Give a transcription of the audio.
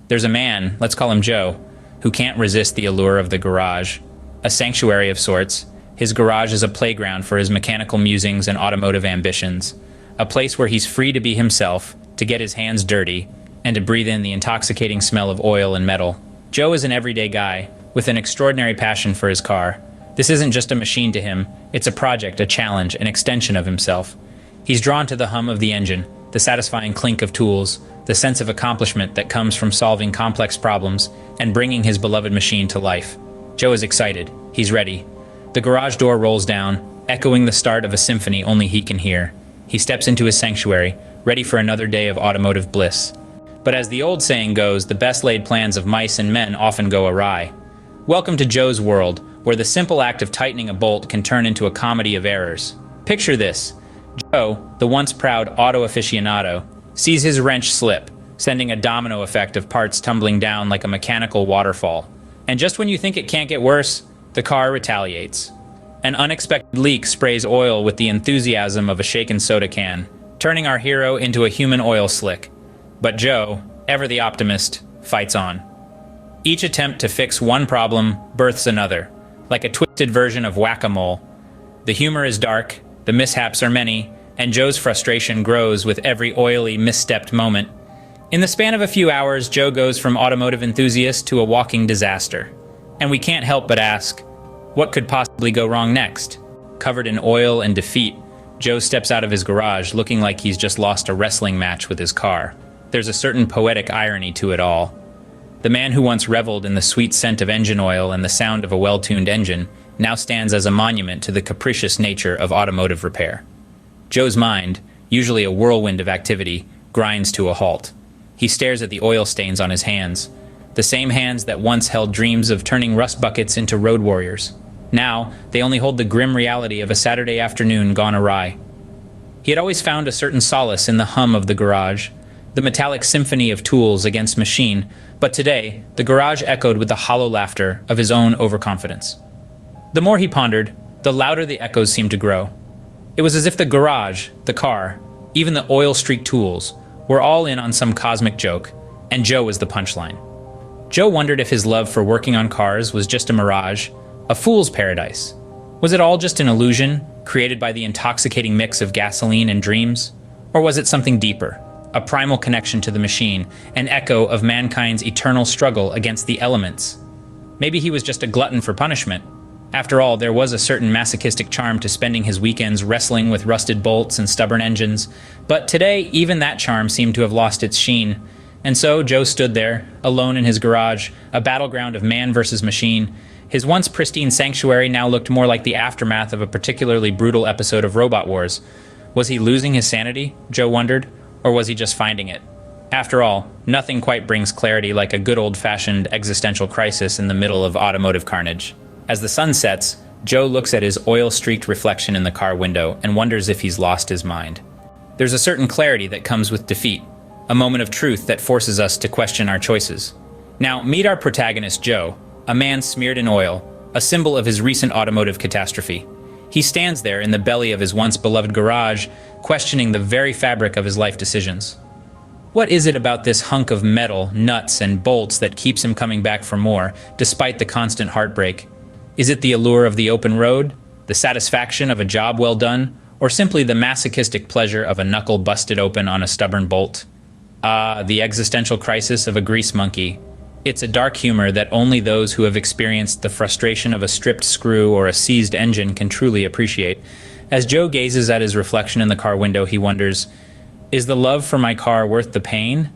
There's a man, let's call him Joe, who can't resist the allure of the garage. A sanctuary of sorts, his garage is a playground for his mechanical musings and automotive ambitions. A place where he's free to be himself, to get his hands dirty, and to breathe in the intoxicating smell of oil and metal. Joe is an everyday guy, with an extraordinary passion for his car. This isn't just a machine to him, it's a project, a challenge, an extension of himself. He's drawn to the hum of the engine, the satisfying clink of tools, the sense of accomplishment that comes from solving complex problems and bringing his beloved machine to life. Joe is excited. He's ready. The garage door rolls down, echoing the start of a symphony only he can hear. He steps into his sanctuary, ready for another day of automotive bliss. But as the old saying goes, the best laid plans of mice and men often go awry. Welcome to Joe's world, where the simple act of tightening a bolt can turn into a comedy of errors. Picture this. Joe, the once proud auto aficionado, sees his wrench slip, sending a domino effect of parts tumbling down like a mechanical waterfall. And just when you think it can't get worse, the car retaliates. An unexpected leak sprays oil with the enthusiasm of a shaken soda can, turning our hero into a human oil slick. But Joe, ever the optimist, fights on. Each attempt to fix one problem births another, like a twisted version of whack-a-mole. The humor is dark, the mishaps are many, and Joe's frustration grows with every oily, misstepped moment. In the span of a few hours, Joe goes from automotive enthusiast to a walking disaster. And we can't help but ask, what could possibly go wrong next? Covered in oil and defeat, Joe steps out of his garage looking like he's just lost a wrestling match with his car. There's a certain poetic irony to it all. The man who once reveled in the sweet scent of engine oil and the sound of a well-tuned engine now stands as a monument to the capricious nature of automotive repair. Joe's mind, usually a whirlwind of activity, grinds to a halt. He stares at the oil stains on his hands, the same hands that once held dreams of turning rust buckets into road warriors. Now, they only hold the grim reality of a Saturday afternoon gone awry. He had always found a certain solace in the hum of the garage, the metallic symphony of tools against machine, but today, the garage echoed with the hollow laughter of his own overconfidence. The more he pondered, the louder the echoes seemed to grow. It was as if the garage, the car, even the oil-streaked tools, were all in on some cosmic joke, and Joe was the punchline. Joe wondered if his love for working on cars was just a mirage, a fool's paradise. Was it all just an illusion, created by the intoxicating mix of gasoline and dreams? Or was it something deeper, a primal connection to the machine, an echo of mankind's eternal struggle against the elements? Maybe he was just a glutton for punishment. After all, there was a certain masochistic charm to spending his weekends wrestling with rusted bolts and stubborn engines, but today even that charm seemed to have lost its sheen. And so Joe stood there, alone in his garage, a battleground of man versus machine. His once pristine sanctuary now looked more like the aftermath of a particularly brutal episode of Robot Wars. Was he losing his sanity, Joe wondered, or was he just finding it? After all, nothing quite brings clarity like a good old-fashioned existential crisis in the middle of automotive carnage. As the sun sets, Joe looks at his oil-streaked reflection in the car window and wonders if he's lost his mind. There's a certain clarity that comes with defeat, a moment of truth that forces us to question our choices. Now, meet our protagonist, Joe, a man smeared in oil, a symbol of his recent automotive catastrophe. He stands there in the belly of his once-beloved garage, questioning the very fabric of his life decisions. What is it about this hunk of metal, nuts, and bolts that keeps him coming back for more, despite the constant heartbreak? Is it the allure of the open road, the satisfaction of a job well done, or simply the masochistic pleasure of a knuckle busted open on a stubborn bolt? Ah, the existential crisis of a grease monkey. It's a dark humor that only those who have experienced the frustration of a stripped screw or a seized engine can truly appreciate. As Joe gazes at his reflection in the car window, he wonders, is the love for my car worth the pain?